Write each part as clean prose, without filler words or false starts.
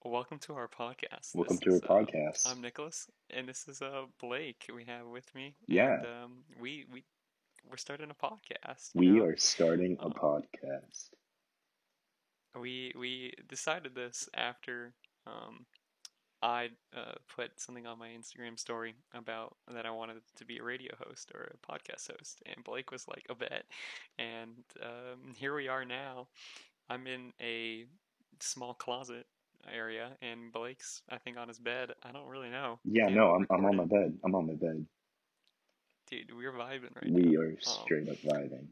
Welcome to our podcast. Welcome This to our is podcast. I'm Nicholas, and this is Blake we have with me, and Yeah, we're starting a podcast. we are starting a Um, podcast. we decided this after um, I put something on my Instagram story about that I wanted to be a radio host or a podcast host, and Blake was like a bet, and here we are now. I'm in a small closet area, and Blake's, I think, on his bed. I don't really know. Yeah, And no, we're I'm on my recording. bed. I'm on my bed. Dude, we're vibing right We are now. straight up vibing.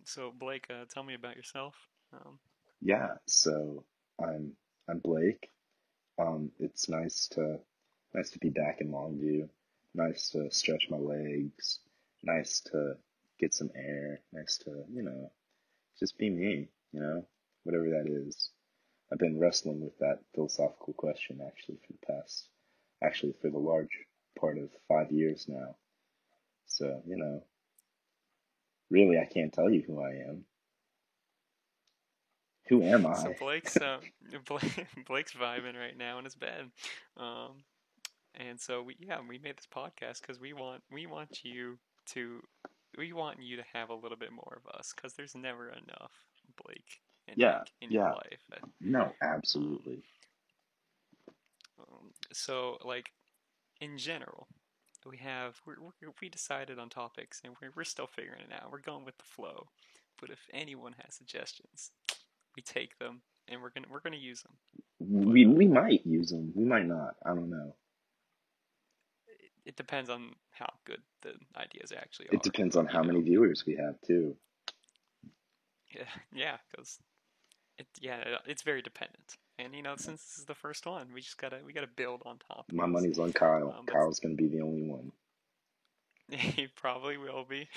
So Blake, tell me about yourself. Um, Yeah, so I'm I'm Blake. It's nice to be back in Longview. Nice to stretch my legs. Nice to get some air. Nice to, just be me, whatever that is. I've been wrestling with that philosophical question actually for the large part of 5 years now. So, really, I can't tell you who I am. Who am so I? Blake's vibing right now in his bed. Um, and so we made this podcast because to we want you to have a little bit more of us because there's never enough Blake and Yeah, Nick in your yeah, life. no, Um, absolutely. so like in general, we decided on topics and we're still figuring it out. We're going with the flow. But if anyone has suggestions, we take them and we're gonna use them. But We might use them. We might not. I don't know. it depends on how good the ideas actually It are. depends on You how many know, viewers we have too. yeah, because it's very dependent. And since this is the first one, we gotta build on top of My this. money's on Kyle. But Kyle's gonna be the only one. he probably will be.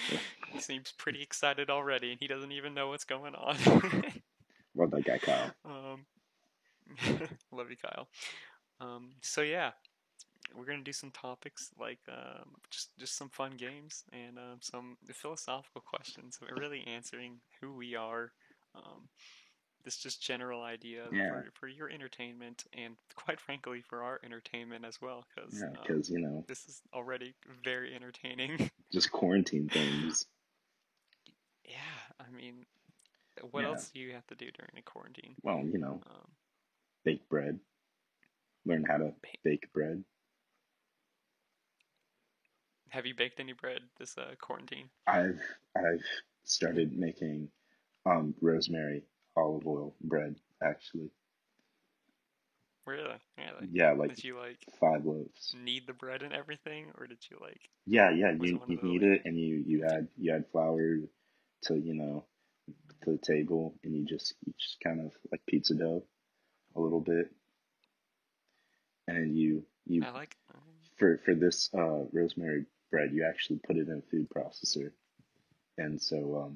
He seems pretty excited already, and he doesn't even know what's going on. Love that guy, Kyle. um, love you, Kyle. So yeah, we're gonna do some topics like just some fun games and some philosophical questions. We're really answering who we are. Um, this just general idea Yeah, for your entertainment and quite frankly for our entertainment as well, because yeah, because this is already very entertaining. just quarantine things. Yeah, I mean, what Yeah. else do you have to do during a quarantine? Well, Um, bake bread. Learn how to bake bread. have you baked any bread this quarantine? I've I've started making rosemary olive oil bread actually. Really? Really? Yeah, like Did you like 5 loaves. knead the bread and everything, or did you Yeah. was it You one of you the knead like? it and you add flour to to the table and you just kind of like pizza dough a little bit and you I like. for this rosemary bread you actually put it in a food processor and so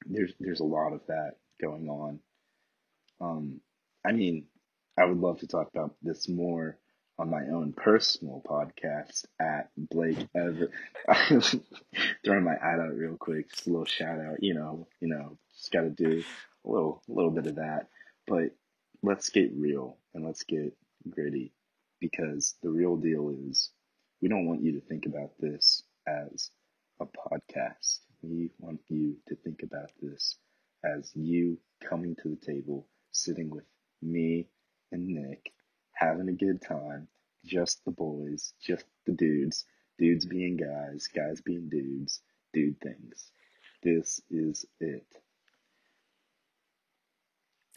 there's a lot of that going on. Um, I mean, I would love to talk about this more on my own personal podcast at Blake Ever. Throwing my ad out real quick, just a little shout out. Just got to do a little bit of that. But let's get real and let's get gritty because the real deal is we don't want you to think about this as a podcast. We want you to think about this as you coming to the table, sitting with me and Nick, having a good time, just the boys, just the dudes, dudes being guys, guys being dudes, dude things. This is it.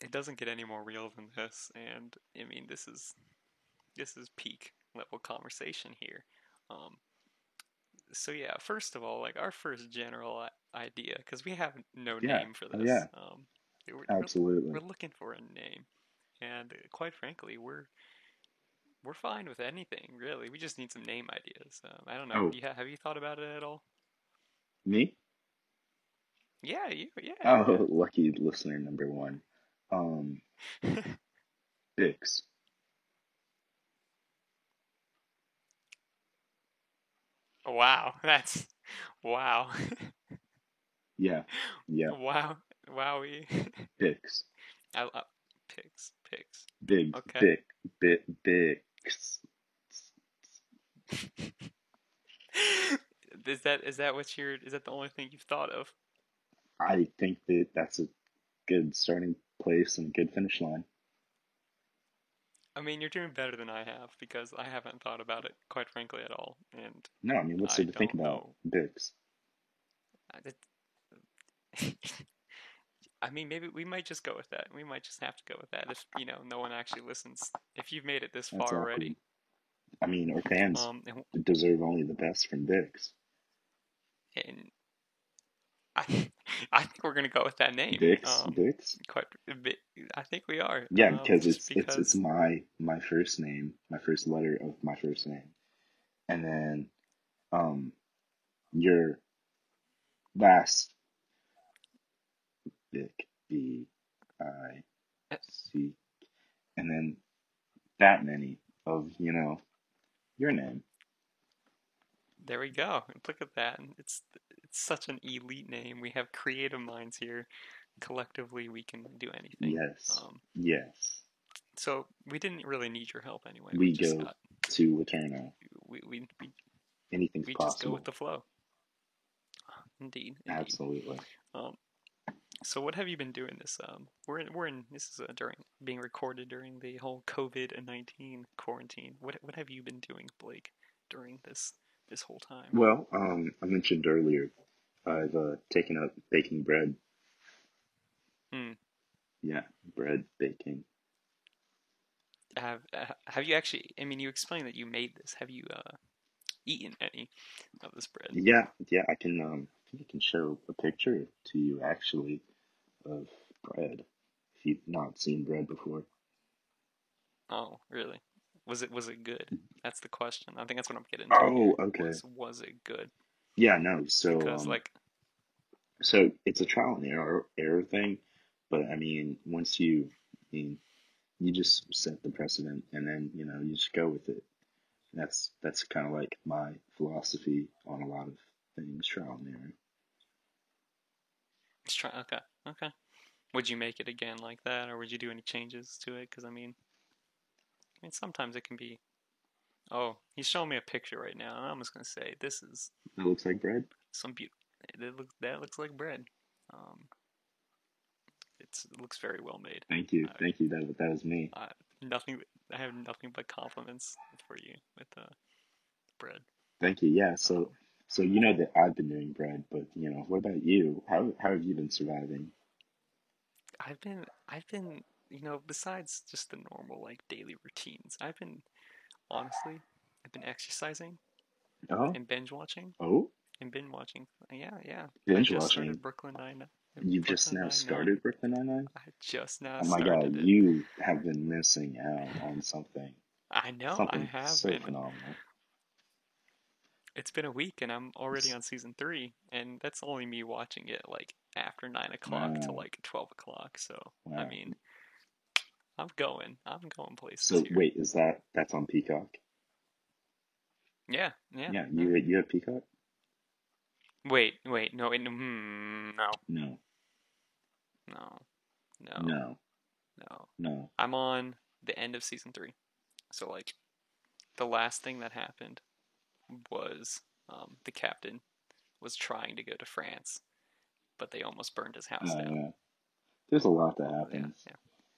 It doesn't get any more real than this, and I mean this is peak level conversation here. Um, so yeah, first of all, like our first general idea, because we have no Yeah. name for Oh, this. yeah. We're Absolutely. looking for a name, and quite frankly, we're fine with anything really. We just need some name ideas. I don't know. Oh, Have you thought about it at all? me? Yeah, you. Yeah, Oh, lucky listener number one. Um, yeah. Bix. Wow, that's wow. Yeah. Yeah. Wow, wowie. Bix. I love pigs. Big, Okay. big, big, big. Is that is that the only thing you've thought of? I think that that's a good starting place and a good finish line. I mean, you're doing better than I have because I haven't thought about it, quite frankly, at all, and No, I mean, what's I there to think don't about? know. Bix. I mean, maybe we might just go with that. We might just have to go with that if, no one actually listens. If you've made it this That's far awkward. already. I mean, our fans And, deserve only the best from Bix. and I, I think we're gonna go with that name. Bix. Quite a bit. I think we are. Yeah, because Just it's because. my first name, my first letter of my first name, and then um your last Vic, Bic, and then that many of your name. There we go. Look at that. It's such an elite name. We have creative minds here. Collectively, we can do anything. Yes, Um, yes. so we didn't really need your help anyway. We We just go got to Eterno. we we we, Anything's we just go with possible. the flow. Indeed, indeed. Absolutely. Um, so what have you been doing this? We're in this is during being recorded during the whole COVID-19 quarantine. What have you been doing, Blake, during this whole time? Well, I mentioned earlier I've taken up baking bread. Hmm. Yeah, bread baking. Have you actually? I mean, you explained that you made this. Have you eaten any of this bread? Yeah, yeah. I think I can show a picture to you actually of bread. If you've not seen bread before. Oh, really? Was it good? That's the question. I think that's what I'm getting to Oh, here. okay. Was it good? Yeah, no. So Because like, so it's a trial and error thing, but I mean, I mean, you just set the precedent, and then you just go with it. That's kind of like my philosophy on a lot of things, trial and error. let's try. Okay, okay. Would you make it again like that, or would you do any changes to it? Because I mean, sometimes it can be. Oh, he's showing me a picture right now, and I'm just gonna say this is It looks like bread. some beauty. That looks like bread. Um, it looks very well made. I, Thank you. That was me. I nothing. I have nothing but compliments for you with the bread. Thank you. Yeah. Um, So you know that I've been doing bread, but what about you? How have you been surviving? besides just the normal like daily routines, honestly, I've been exercising Oh, and binge watching oh, and binge watching. Yeah, yeah. I binge just watching. started Brooklyn Nine. You've just Brooklyn now Nine Nine. started Brooklyn Nine-Nine? I just now Oh my God, started it. you have been missing out on I know I something have so been. phenomenal. It's been a week and I'm already on season three, and that's only me watching it like after 9 o'clock to Wow, like 12 o'clock. So I wow. mean, I'm going places So here. wait, that's on Peacock? Yeah, yeah, Yeah, yeah. you have Peacock? Wait, no, no, No, no, no, no, no. no. I'm on the end of season three. So like the last thing that happened was the captain was trying to go to France, but they almost burned his house down. Yeah. There's a lot that Yeah, happens. yeah.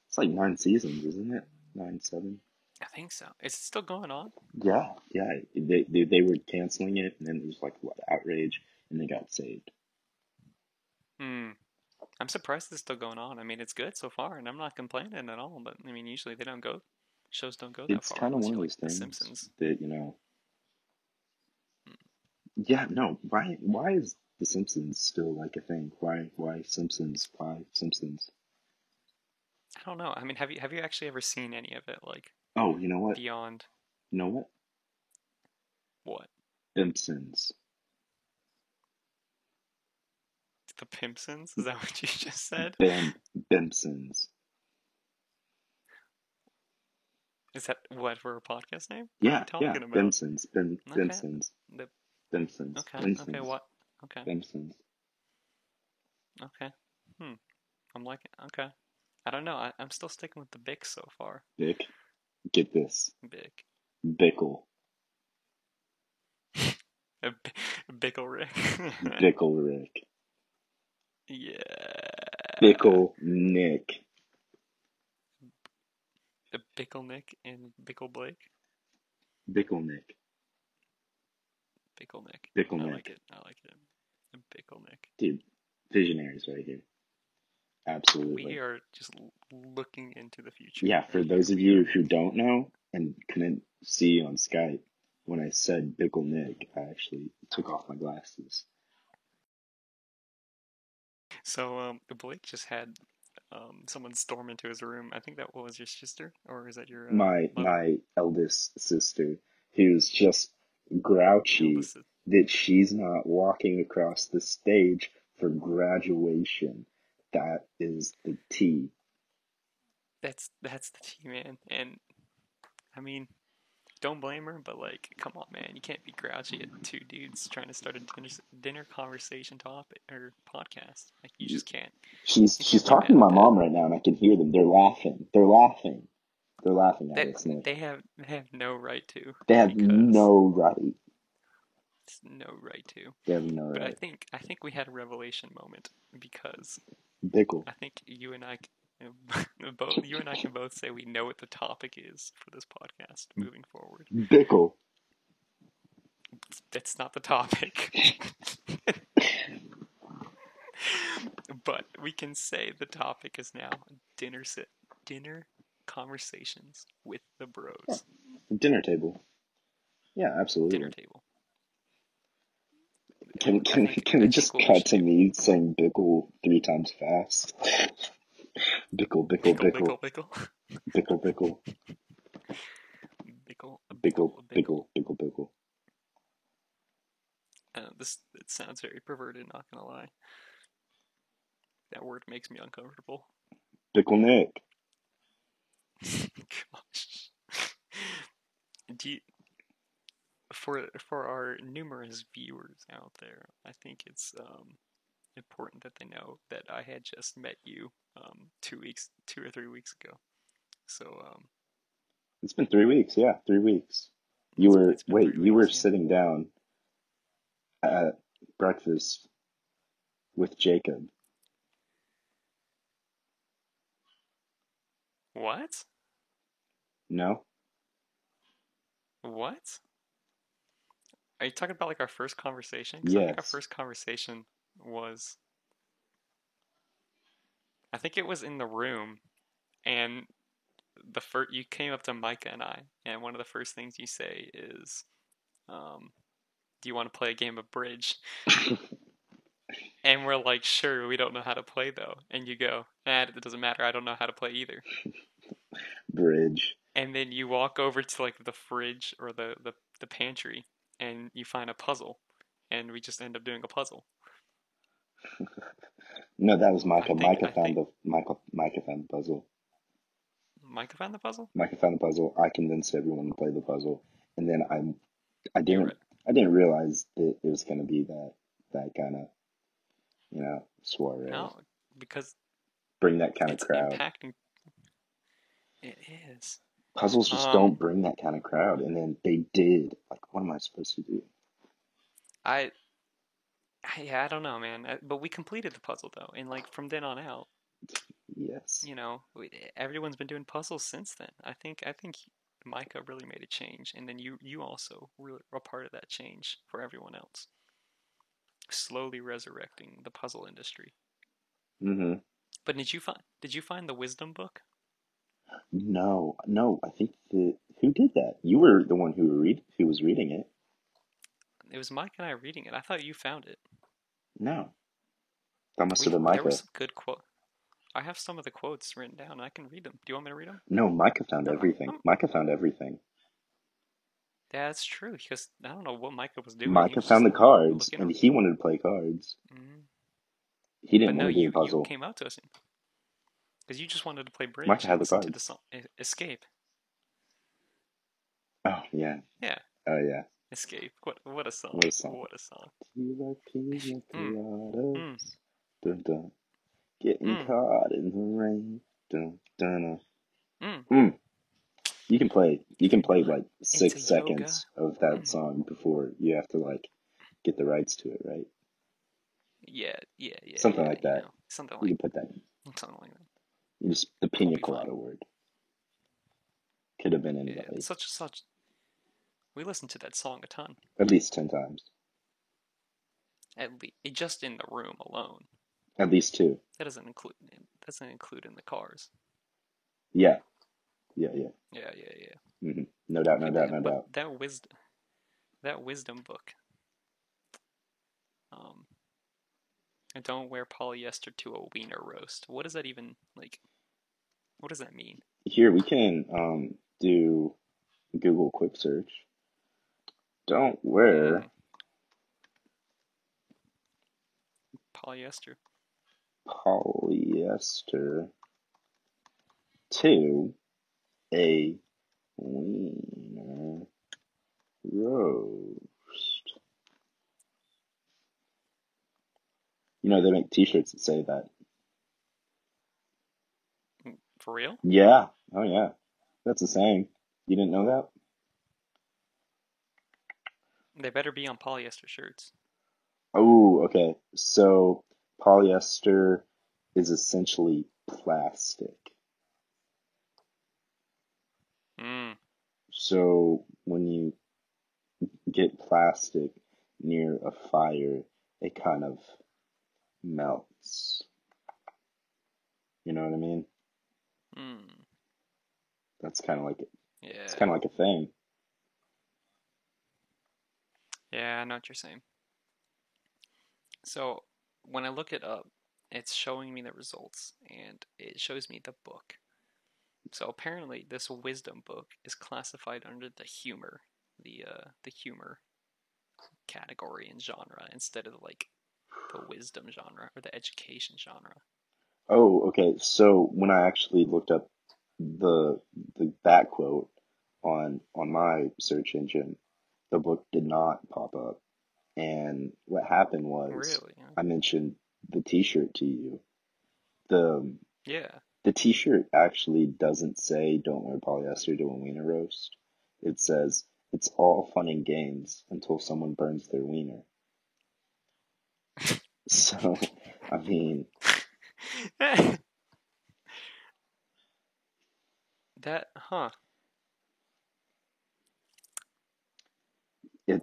It's like 9 seasons, isn't it? 9, 7. I think so. Is it still going on? Yeah, yeah. They were canceling it, and then it was like what outrage, and they got saved. Hmm. I'm surprised it's still going on. I mean, it's good so far, and I'm not complaining at all. But I mean, usually shows don't go that It's far kind of unless one you of like those The things Simpsons. that yeah, no. Why is The Simpsons still like a thing? Why Simpsons? Why Simpsons? I don't know. I mean, have you actually ever seen any of it? Like Oh, you know what? beyond You know what? what? Simpsons. The Pimpsons? Is that what you just said? Bempsons. Is that what for a podcast name? What are Yeah, you yeah. talking about? Bempsons. Okay. Bempsons. The Bempsons. okay. Bempsons. What? Okay. Bempsons. Okay. Hmm. I'm liking. Okay. I don't know. I'm still sticking with the Bic so far. Bic. Get this. Bic. Bickle. A Bickle Rick. Bickle Rick. Yeah. Bickle Nick. A Bickle Nick and Bickle Blake. Bickle Nick. Bickle Nick. Bickle I Nick. like it. I like it. A Bickle Nick. Dude, visionaries right here. Absolutely. We are just looking into the future. Yeah, for those of you who don't know and couldn't see on Skype, when I said Bickle Nick, I actually took off my glasses. So, Blake just had someone storm into his room. I think that was your sister, or is that your mother? My eldest sister, who's just grouchy that she's not walking across the stage for graduation. That is the tea. That's the tea, man. And I mean, don't blame her, but like, come on, man, you can't be grouchy at two dudes trying to start a dinner conversation topic or podcast. Like, you just can't. She's talking to my mom right now, and I can hear them. They're laughing. They're laughing at us, Nick. They have no right to. They have no right. No right to. They have no right. But I think we had a revelation moment because Bickle. I think you and I can both say we know what the topic is for this podcast moving forward. Bickle. That's not the topic. But we can say the topic is now dinner conversations with the bros. Dinner table. Yeah, absolutely. Dinner table. Can we just cut to me saying Bickle 3 times fast? Bickle, bickle, bickle. Bickle. Bickle, bickle. Bickle, bickle, bickle, bickle. It sounds very perverted, not gonna lie. That word makes me uncomfortable. Bickle Nick. Gosh. For our numerous viewers out there, I think it's important that they know that I had just met you 2 or 3 weeks ago. So it's been 3 weeks. Yeah, 3 weeks. You were sitting down at breakfast with Jacob. What? No? What? Are you talking about like our first conversation? Yes. I think our first conversation was, I think it was in the room, and you came up to Micah and I, and one of the first things you say is, do you want to play a game of bridge? And we're like, sure, we don't know how to play though. And you go, it doesn't matter, I don't know how to play either. Bridge. And then you walk over to like the fridge or the pantry, and you find a puzzle, and we just end up doing a puzzle. No, that was Micah. Micah found the puzzle. Micah found the puzzle? Micah found the puzzle. I convinced everyone to play the puzzle, and then I didn't realize that it was going to be that kind of, soiree. No, because bring that kind of crowd. Impacting. It is. Puzzles just don't bring that kind of crowd, and then they did. Like, what am I supposed to do? I don't know, man. But we completed the puzzle though, and like from then on out. Yes. Everyone's been doing puzzles since then. I think Micah really made a change, and then you also were a part of that change for everyone else. Slowly resurrecting the puzzle industry. Mm-hmm. But did you find the wisdom book? No. I think who did that? You were the one who was reading it. It was Mike and I reading it. I thought you found it. No. That must have been Micah. There was some good quote. I have some of the quotes written down. I can read them. Do you want me to read them? No, Micah found everything. Micah found everything. Yeah, that's true, because I don't know what Micah was doing. Micah found the cards, and he wanted to play cards. Mm-hmm. He didn't want to do a puzzle. You came out to us because you just wanted to play bridge. Micah had the cards. To the song, Escape. Oh yeah. Yeah. Oh yeah. Escape. What a song. What a song. What a song. Dun, dun. Getting caught in the rain. Dun, dun, Mm. mm. You can play like Into 6 seconds yoga. of that Mm. song before you have to like get the rights to it, right? Yeah, yeah, yeah, Something yeah. like that. You can put that in. Something like that. You just the We'll pina be fine. colada word. Could have been Yeah, anybody. such. We listened to that song a ton. At least 10 times. At least just in the room alone. At least two. Doesn't include in the cars. Yeah. Yeah, yeah. Yeah, yeah, yeah. No doubt, no doubt, no But doubt. that wisdom book. Um, don't wear polyester to a wiener roast. What does that even like? What does that mean? Here we can do Google quick search. Don't wear Polyester. polyester to a wiener roast. You know, they make t-shirts that say that. For real? Yeah. Oh, yeah. That's the saying. You didn't know that? They better be on polyester shirts. Oh, okay. So polyester is essentially plastic. Mm. So when you get plastic near a fire, it kind of melts. You know what I mean? Mm. That's kind of like it. It's Yeah. kind of like a thing. Yeah, I know what you're saying. So when I look it up, it's showing me the results and it shows me the book. So apparently this wisdom book is classified under the humor category and genre instead of like the wisdom genre or the education genre. Oh, okay. So when I actually looked up the that quote on my search engine, the book did not pop up. And what happened was Really? I mentioned the t-shirt to you. The Yeah. the t-shirt actually doesn't say don't wear polyester to a wiener roast. It says it's all fun and games until someone burns their wiener. So, I mean, That, huh.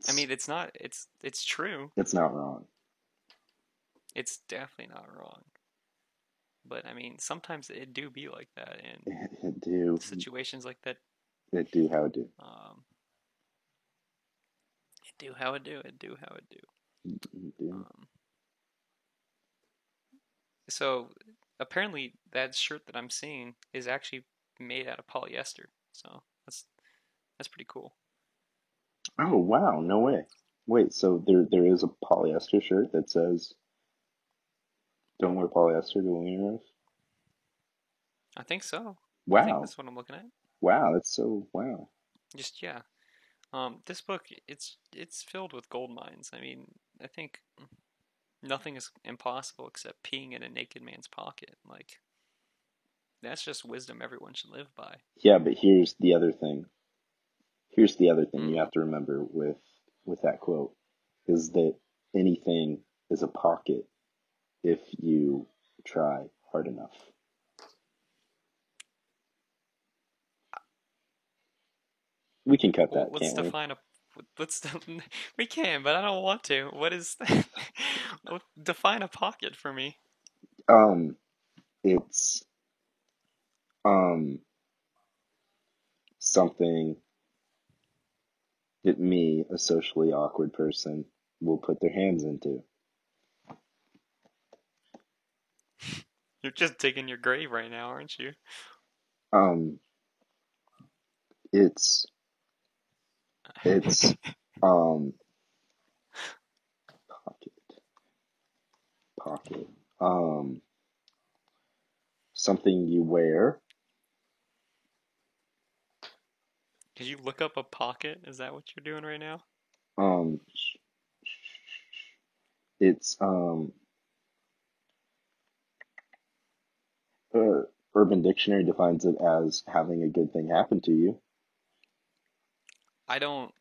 I it's mean, it's true. it's not wrong. It's definitely not wrong. But I mean, sometimes it do be like that in It do situations like that. it do how it do. Um, it do how it do. It do how it do. It do. Um, so apparently that shirt that I'm seeing is actually made out of polyester. So that's pretty cool. Oh wow, no way. Wait, so there is a polyester shirt that says don't wear polyester to a wiener roast? I think so. I think Wow. that's what I'm looking at. Wow, that's so wow. Just yeah. This book it's filled with gold mines. I mean, I think nothing is impossible except peeing in a naked man's pocket. Like that's just wisdom everyone should live by. Yeah, but here's the other thing. Here's the other thing you Mm. have to remember with that quote is that anything is a pocket if you try hard enough. We can cut Well, that, let's can't we? define a. Let's. We can, but I don't want to. What is? Define a pocket for me. Um, it's um something that me, a socially awkward person, will put their hands into. You're just digging your grave right now, aren't you? Um, it's it's um pocket pocket something you wear. Did you look up a pocket? Is that what you're doing right now? Um, it's Urban Dictionary defines it as having a good thing happen to you. I don't.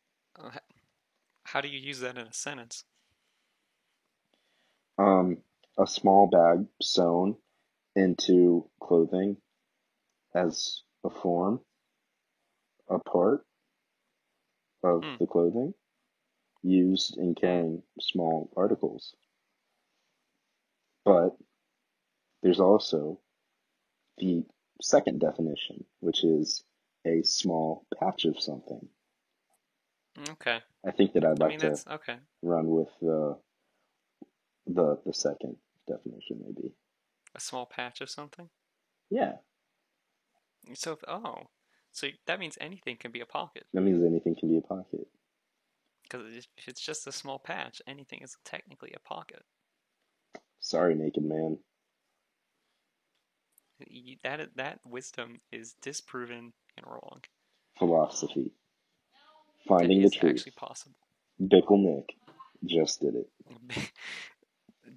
How do you use that in a sentence? A small bag sewn into clothing as a form, a part of Hmm. the clothing used in Hmm. carrying small articles. But there's also the second definition, which is a small patch of something. Okay. I think that I'd I like mean, to that's okay. run with the second definition, maybe. A small patch of something. Yeah, So, so that means anything can be a pocket. that means anything can be a pocket. Because if it's just a small patch, anything is technically a pocket. Sorry, naked man. That wisdom is disproven and wrong. Philosophy. That Finding the is truth. actually possible. Bickle Nick just did it.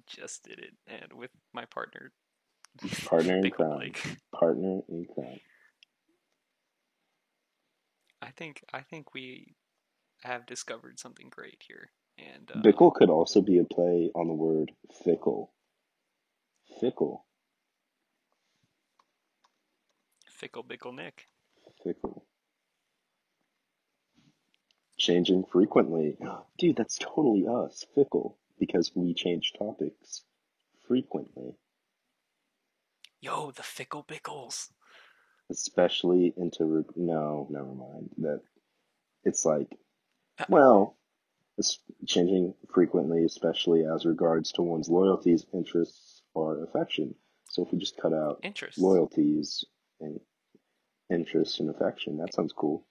Just did it, and with my partner, Partner in Bickle crime. Blake. Partner in crime. I think we have discovered something great here, and Bickle could also be a play on the word fickle. Fickle. Fickle Bickle Nick. Fickle. Changing frequently. Dude, that's totally us. Fickle. Because we change topics frequently. Yo, the Fickle Bickles. Especially into. No, never mind. That it's like, Uh, well, it's changing frequently, especially as regards to one's loyalties, interests, or affection. So if we just cut out Interests. loyalties and interests and affection, that sounds cool.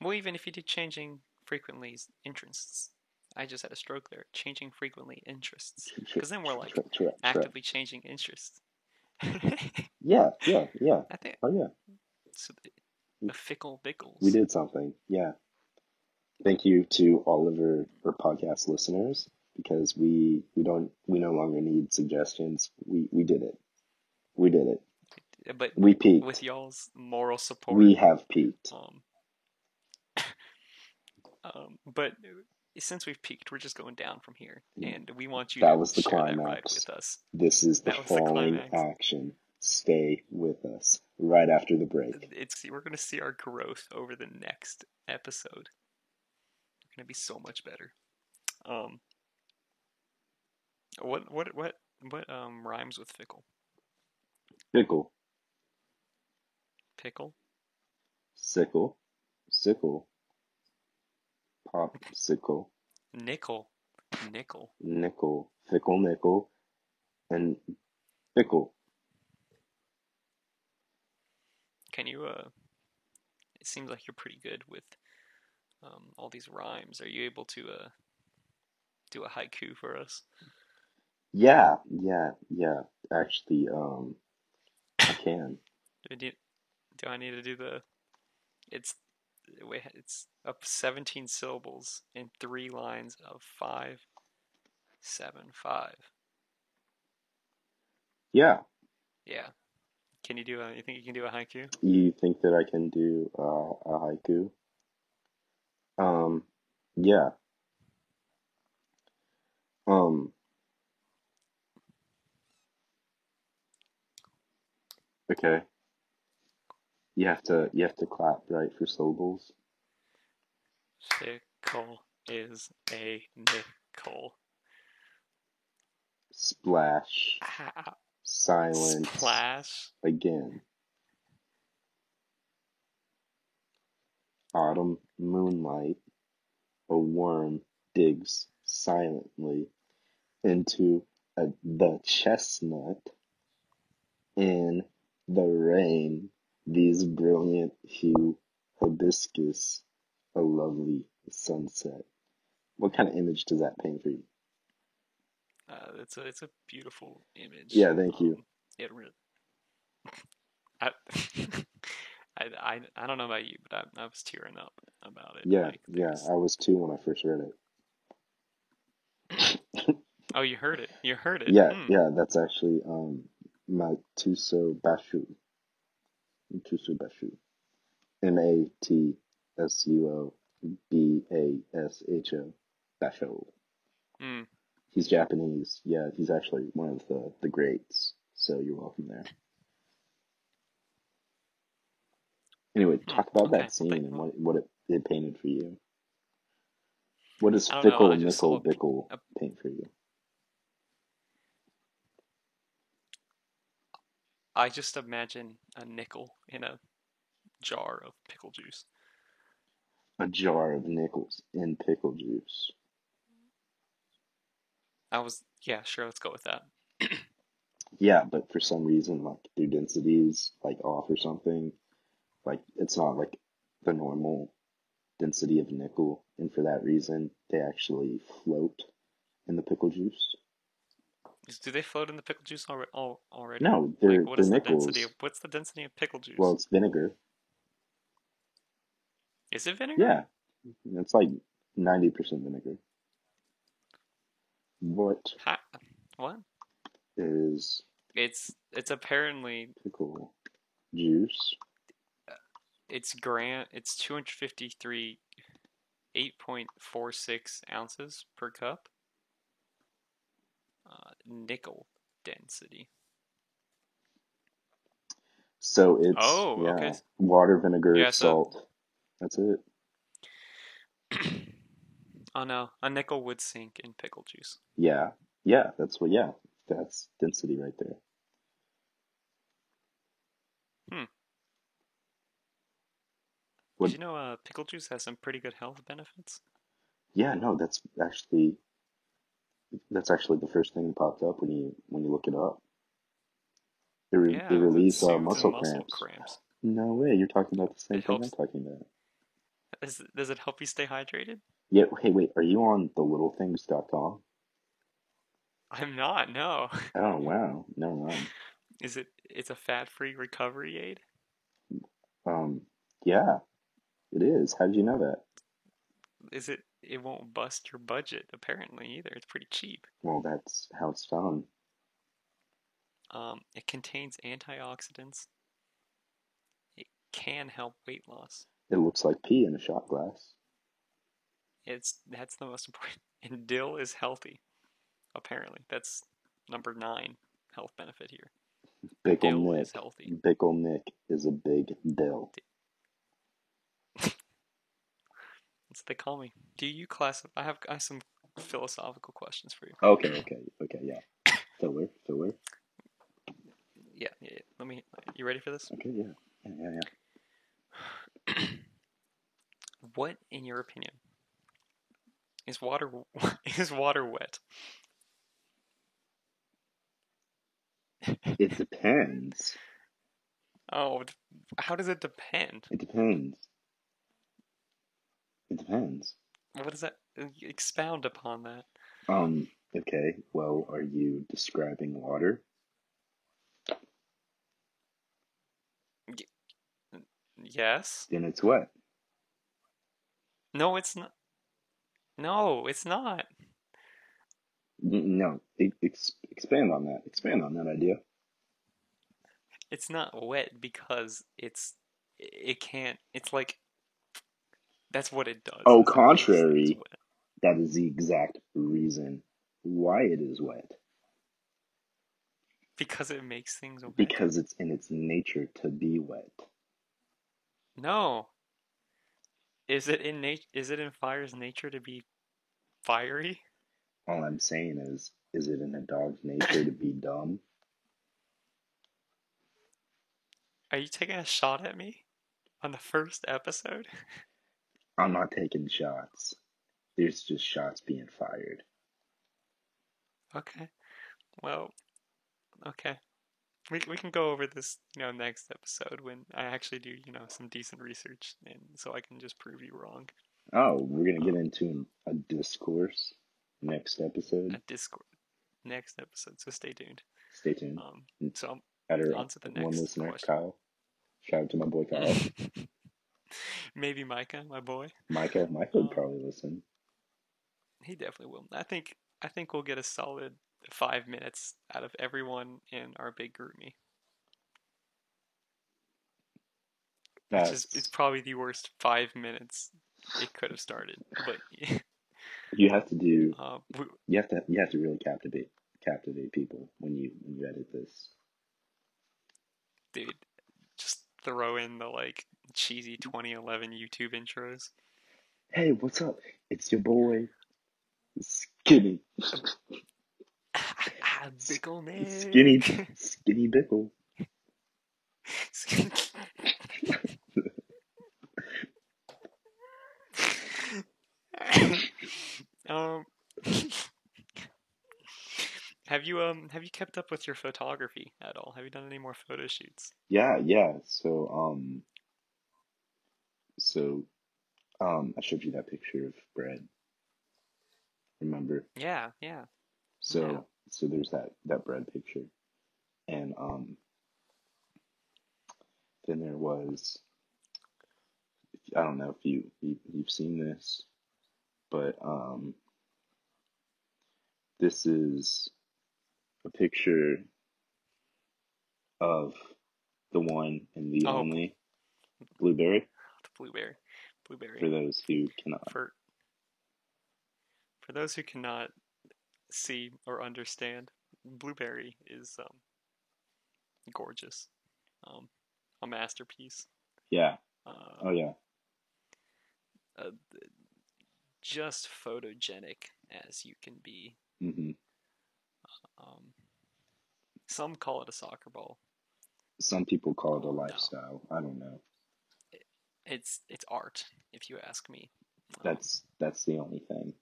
Well, even if you did changing frequently interests. I just had a stroke there. Changing frequently interests. Because then we're like actively changing interests. Yeah, yeah, yeah. I think Oh yeah, so. The Fickle we Bickles. did something. Yeah. Thank you to all of our podcast listeners because we no longer need suggestions. We did it. We did it. But We with peaked. y'all's moral support, We have peaked. um, but since we've peaked, we're just going down from here, and we want you That to was the share that ride climax. with us. This is the That was the falling climax. action. Stay with us right after the break. We're gonna see our growth over the next episode. We're gonna be so much better. Um, what rhymes with fickle? Pickle, Pickle, sickle, sickle, popsicle, nickel, nickel. nickel, fickle nickel, and pickle. Can you It seems like you're pretty good with all these rhymes. Are you able to do a haiku for us? Yeah. Actually, I can. Do I need to do the? It's it's up 17 syllables in 3 lines of 5, 7, 5. Yeah. Yeah. Can you do a? You think you can do a haiku? You think that I can do a haiku? Yeah. Um, okay. You have to clap, right, for syllables. Fickle is a nickel. Splash. Silence. Splash. Again. Autumn moonlight. A worm digs silently into the chestnut. In the rain, these brilliant hue hibiscus, a lovely sunset. What kind of image does that paint for you? It's a beautiful image. Yeah, thank you. It really. I, I don't know about you, but I was tearing up about it. Yeah, Like, yeah, I was too when I first read it. Oh, you heard it. You heard it. Yeah, that's actually Matuso Bashu. Matuso Bashu. Matusobasho. Basho. Hmm. He's Japanese. Yeah, he's actually one of the greats. So you're welcome there. Anyway, talk about Okay. that Well, scene and what it painted for you. What does I don't know. fickle I just nickel saw bickle paint for you? I just imagine a nickel in a jar of pickle juice. A jar of nickels in pickle juice. Yeah, sure. Let's go with that. Yeah, but for some reason, like their density's like off or something. Like it's not like the normal density of nickel, and for that reason, they actually float in the pickle juice. Do they float in the pickle juice already? No, Like, they're nickels. what's the density of pickle Well, juice? it's vinegar. Is it vinegar? Yeah, it's like 90% vinegar. What Ha what? is It's apparently pickle juice? it's 253 8.46 ounces per cup. Nickel density. So it's, Oh, okay. yeah, water, vinegar, Yeah, so salt. That's it. oh no, a nickel would sink in pickle juice. Yeah, yeah, that's density right there. Hmm. Did What? you know pickle juice has some pretty good health benefits? Yeah, no, that's actually the first thing that popped up when you look it up. They Yeah, it release soothes muscle muscle cramps. cramps. No way, you're talking about the same It thing I'm helps. talking about. Does it help you stay hydrated? Yeah, hey, wait, are you on thelittlethings.com? I'm not. No. Oh, wow, never mind. It's a fat-free recovery aid? Um, yeah, it is. How did you know that? It won't bust your budget apparently either. It's pretty cheap. Well, that's how it's done. It contains antioxidants. It can help weight loss. It looks like pee in a shot glass. That's the most important. And dill is healthy. Apparently, that's number 9 health benefit here. Bickle Dill is Nick. healthy. Bickle Nick is a big dill. That's what they call me. Do you classify? I have some philosophical questions for you. Okay, yeah. Filler. Yeah. Let me. You ready for this? Okay, yeah. What, in your opinion, is water is water wet? It depends. Oh, how does it depend? It depends. It depends. What does that expound upon that? Okay, well, are you describing water? Yes. Then it's wet. No, it's not. No, it's not. No, expand on that. Expand on that idea. It's not wet because it can't. It's like that's what it does. Oh, Is it makes things contrary. wet That is the exact reason why it is wet. because it makes things wet. Because it's in its nature to be wet. No, Is it in fire's nature to be fiery? All I'm saying is it in a dog's nature to be dumb? Are you taking a shot at me on the first episode? I'm not taking shots. There's just shots being fired. Okay. Well, okay. We can go over this, next episode when I actually do, some decent research, and so I can just prove you wrong. Oh, we're gonna get Um, into a discourse next episode. a Discord next episode, so stay tuned. Stay tuned. So At our on to the one next listener, question. Kyle. Shout out to my boy Kyle. Maybe Micah, my boy. Micah would probably listen. He definitely will. I think we'll get a solid 5 minutes out of everyone in our big group me, which is it's That's probably the worst 5 minutes it could have started. But you have to do. uh, You have to really captivate people when you edit this. dude, just throw in the like cheesy 2011 YouTube intros. Hey, what's up? It's your boy Skinny, Bickle Skinny, Nick. Skinny Bickle. um, have you kept up with your photography at all? Have you done any more photo shoots? Yeah, yeah. So I showed you that picture of bread. Remember? Yeah, yeah, yeah. So there's that bread picture, and then there was I don't know if you've seen this, but this is a picture of the one and the Oh, only blueberry. the blueberry, For blueberry. those who cannot. For for those who cannot see or understand, blueberry is gorgeous, um, a masterpiece. Yeah. Uh, Oh yeah. uh, just photogenic as you can be. Hmm. Um, some call it a soccer ball. Some people call it a No, lifestyle. I don't know. it's art, if you ask me. That's the only thing.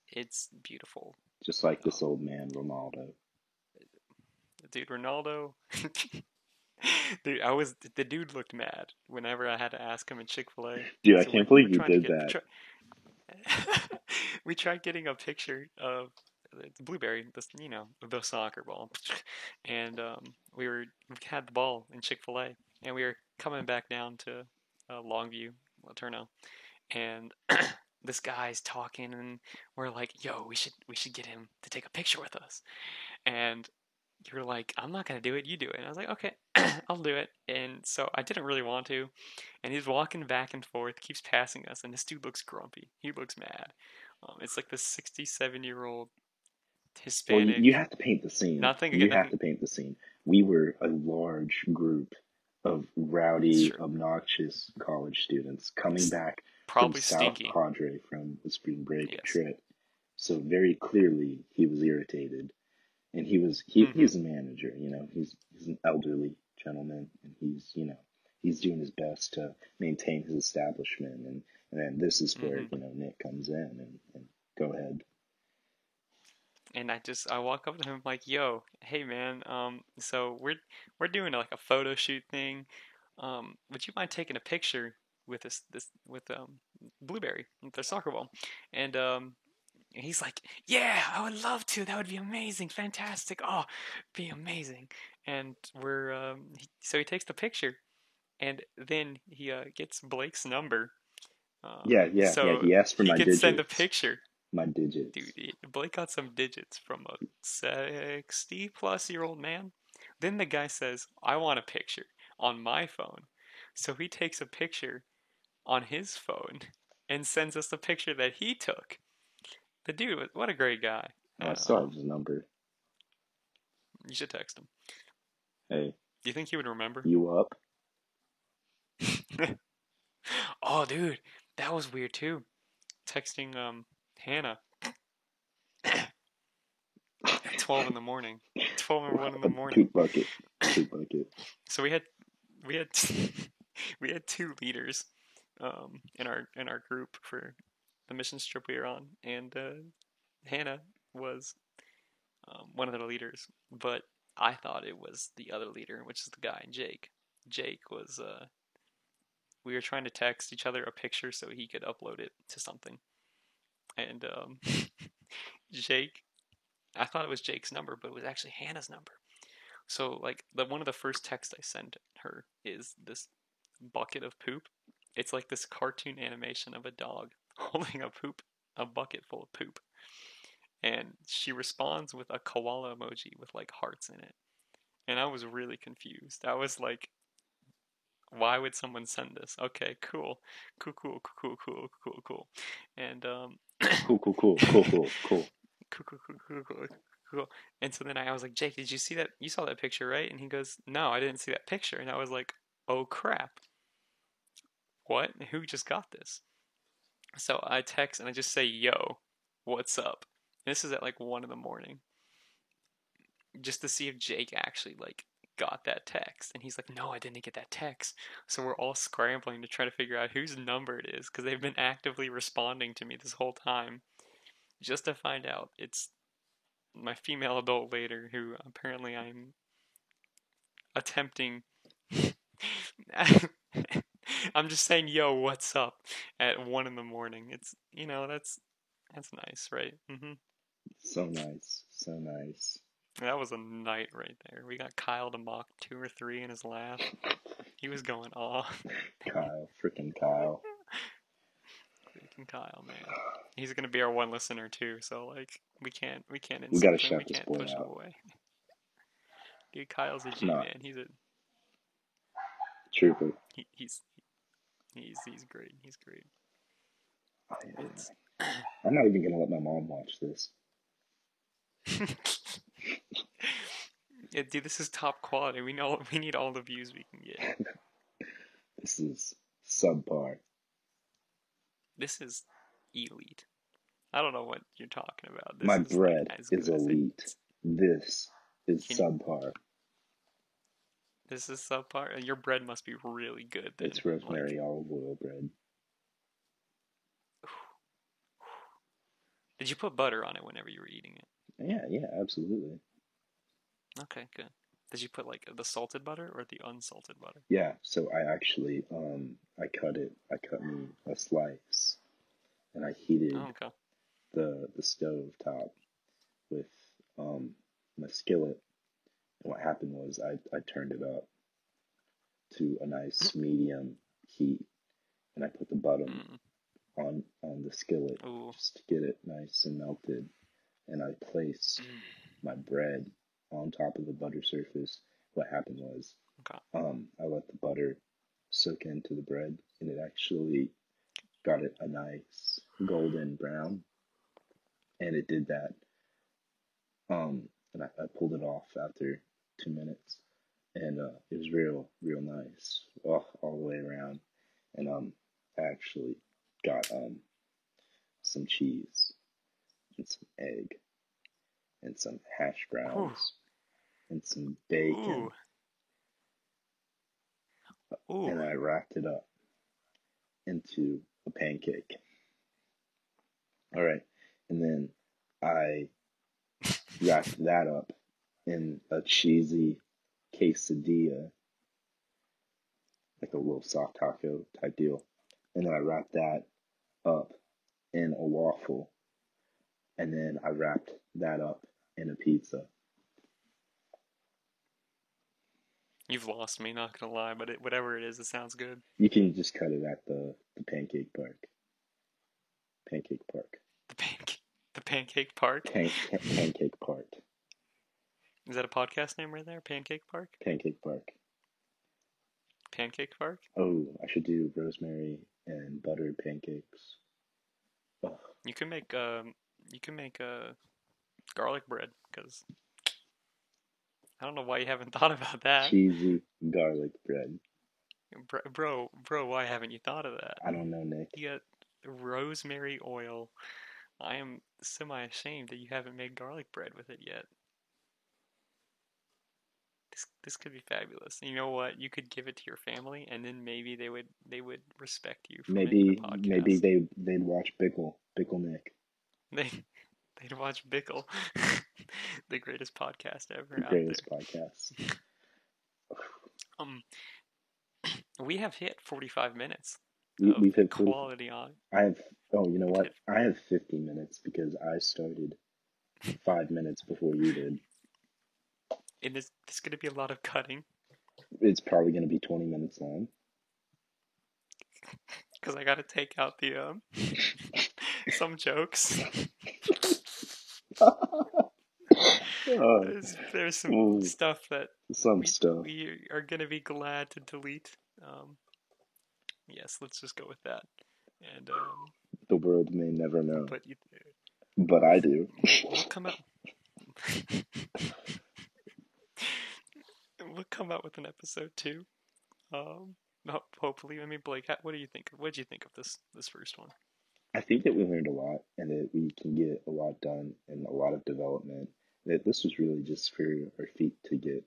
It's beautiful. Just like this Um, old man Ronaldo. dude, Ronaldo. Dude, I was the dude looked mad whenever I had to ask him in Chick-fil-A. Dude, I So can't we're believe you trying to did get that. we tried getting a picture of the blueberry, the soccer ball, and we had the ball in Chick-fil-A, and we were coming back down to Longview, Laterno, and this guy's talking, and we're like, "Yo, we should get him to take a picture with us," and you're like, I'm not gonna do it, you do it. And I was like, okay, I'll do it. And so I didn't really want to. And he's walking back and forth, keeps passing us, and this dude looks grumpy. He looks mad. It's like this 67-year-old Well, you Hispanic. have to paint the scene. Nothing You again, have nothing. to paint the scene. We were a large group of It's rowdy, true. obnoxious college students coming It's back from probably South stinky. Padre from the spring break Yes. trip. So very clearly he was irritated, and Mm-hmm. he's a manager, he's an elderly gentleman, and he's doing his best to maintain his establishment, and then this is where Mm-hmm. Nick comes in and go ahead. And I walk up to him like, "Yo, hey man, so we're doing like a photo shoot thing. Would you mind taking a picture with this with Blueberry, with their soccer ball?" And he's like, "Yeah, I would love to. That would be amazing, fantastic. Oh, be amazing." And so he takes the picture, and then he gets Blake's number, Yeah, so he asked for he my can send a digits. picture. My digits. Dude, Blake got some digits from a 60 plus year old man. Then the guy says, I want a picture on my phone. So he takes a picture on his phone and sends us the picture that he took. The dude, what a great guy. Oh, I still have his number. You should text him. Hey, Do you think he would remember? you up? Oh, dude, that was weird too. Texting Hannah at 12 in the morning. 12 or 1 in the morning. Poop bucket. Poop bucket. So we had we had two leaders in our group for the mission trip we were on, and Hannah was one of the leaders, but I thought it was the other leader, which is the guy Jake. Jake was we were trying to text each other a picture so he could upload it to something, and Jake. I thought it was Jake's number, but it was actually Hannah's number. So like the one of the first texts I sent her is this bucket of poop. It's like this cartoon animation of a dog holding a bucket full of poop. and she responds with a koala emoji with like hearts in it. And I was really confused. I was like, why would someone send this? Okay, cool. Cool, cool, cool, cool, cool, cool. And Cool, cool, cool, cool, cool, cool. cool, cool, cool, cool, cool, cool. And so then I was like, Jake, did you see that? You saw that picture, right? And he goes, no, I didn't see that picture. And I was like, oh crap. What? Who just got this? So I text and I just say, yo, what's up? And this is at like 1 in the morning. Just to see if Jake actually like got that text. And he's like, no, I didn't get that text. So we're all scrambling to try to figure out whose number it is because they've been actively responding to me this whole time just to find out it's my female adult later who apparently I'm attempting. I'm just saying, yo, what's up at 1 in the morning. It's, that's nice, right? So nice, so nice. That was a night right there. We got Kyle to mock 2 or 3 in his laugh. He was going off. Kyle, freaking Kyle. Freaking Kyle, man. He's gonna be our one listener too. So like, we can't We gotta insult him. shut We this can't boy push him out. away. Dude, Kyle's a It's G not. man. He's Trooper. he's great. He's great. It's I'm not even gonna let my mom watch this. yeah, dude, this is top quality. We know we need all the views we can get. This is subpar. This is elite. I don't know what you're talking about. This My is bread like as good is as elite. This is Can- subpar. This is subpar. Your bread must be really good. Then. It's rosemary olive oil bread. Did you put butter on it whenever you were eating it? Yeah, absolutely. Okay, good. Did you put like the salted butter or the unsalted butter? Yeah, so I actually I cut me a slice and I heated Oh, okay. the stove top with my skillet. And what happened was I turned it up to a nice medium heat and I put the bottom on the skillet just to get it nice and melted. And I placed my bread on top of the butter surface. What happened was I let the butter soak into the bread and it actually got it a nice golden brown. And it did that. And I pulled it off after 2 minutes. And it was real nice all the way around. And I actually got some cheese and some egg and some hash browns and some bacon. Ooh. And I wrapped it up into a pancake. All right. And then I wrapped that up in a cheesy quesadilla, like a little soft taco type deal. And then I wrapped that up in a waffle. And then I wrapped that up in a pizza. You've lost me, not gonna lie, but whatever it is, it sounds good. You can just cut it at the pancake park. Pancake park. The pancake park? Pancake park. Is that a podcast name right there? Pancake Park? Pancake park. Pancake Park? Oh, I should do rosemary and buttered pancakes. Oh. You can make garlic bread, because I don't know why you haven't thought about that. Cheesy garlic bread. Bro, why haven't you thought of that? I don't know, Nick. You got rosemary oil. I am semi-ashamed that you haven't made garlic bread with it yet. This could be fabulous. You know what? You could give it to your family, and then maybe they would respect you for making the podcast. Maybe they'd watch Bickle Nick. They'd watch Bickle, the greatest podcast ever. The greatest podcast. We have hit 45 minutes. We've hit quality on. You know what? I have 50 minutes because I started 5 minutes before you did. And there's going to be a lot of cutting. It's probably going to be 20 minutes long. Because I got to take out the some jokes. There's some ooh, stuff that some stuff. we are gonna be glad to delete. Yes, let's just go with that. And The world may never know, but but I do. we'll come out. We'll come out with an episode 2. Hopefully. I mean, Blake, what do you think? What did you think of this first one? I think that we learned a lot and that we can get a lot done and a lot of development. That this was really just for our feet to get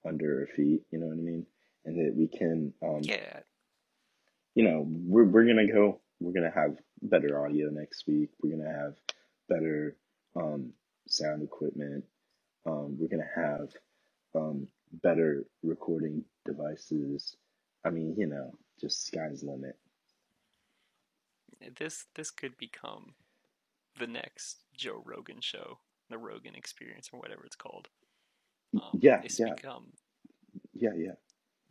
under our feet, you know what I mean? And that we can, Yeah. we're gonna go. We're gonna have better audio next week. We're gonna have better sound equipment. We're gonna have better recording devices. I mean, just sky's the limit. This could become the next Joe Rogan show, the Rogan Experience, or whatever it's called. Yeah, It's yeah, become yeah.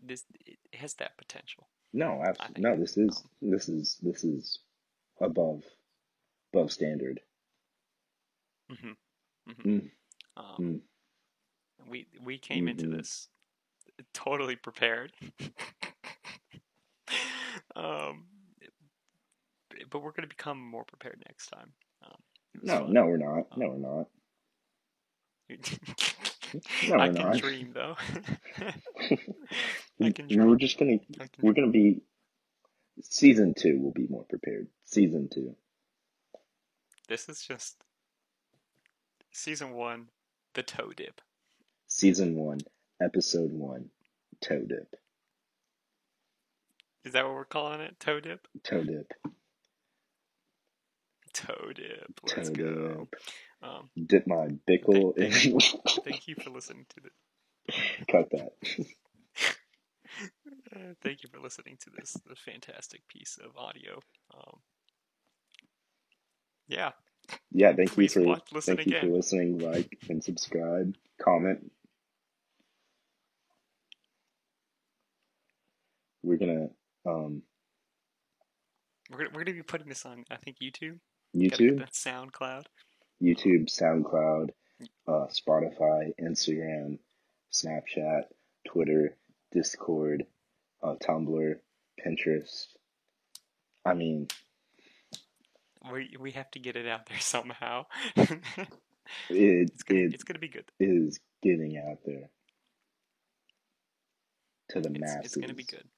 this. It has that potential. No, I absolutely. think. No, this is above standard. Hmm hmm Mm, Um, mm, we came into mm-hmm. this totally prepared. um, but we're going to become more prepared next time. It was No, fun. no, we're not. No, Um, we're not. No, I we're can not. dream though. I can We're dream. just gonna I can we're dream. gonna be season 2 will be more prepared. Season 2. This is just season 1, the toe dip. Season 1, episode 1, toe dip. Is that what we're calling it? Toe dip? Toe dip. Toe dip. Let's Toe go. dip. Um, Dip my bickle in. thank you for listening to this. Cut that. Thank you for listening to this fantastic piece of audio. Yeah, Yeah, please listen thank you for again. listening. Like and subscribe. Comment. We're gonna We're gonna be putting this on, I think, YouTube. Gotta get YouTube, that SoundCloud. YouTube, SoundCloud, Spotify, Instagram, Snapchat, Twitter, Discord, Tumblr, Pinterest. I mean, We have to get it out there somehow. it It's gonna be good. is getting out there to the It's gonna be masses. good.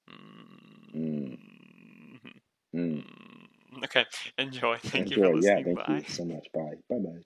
Mm, Mm-hmm. mm. Okay, enjoy. Thank you for Enjoy. Yeah, listening. thank you Bye. so much. Bye. Bye. Bye.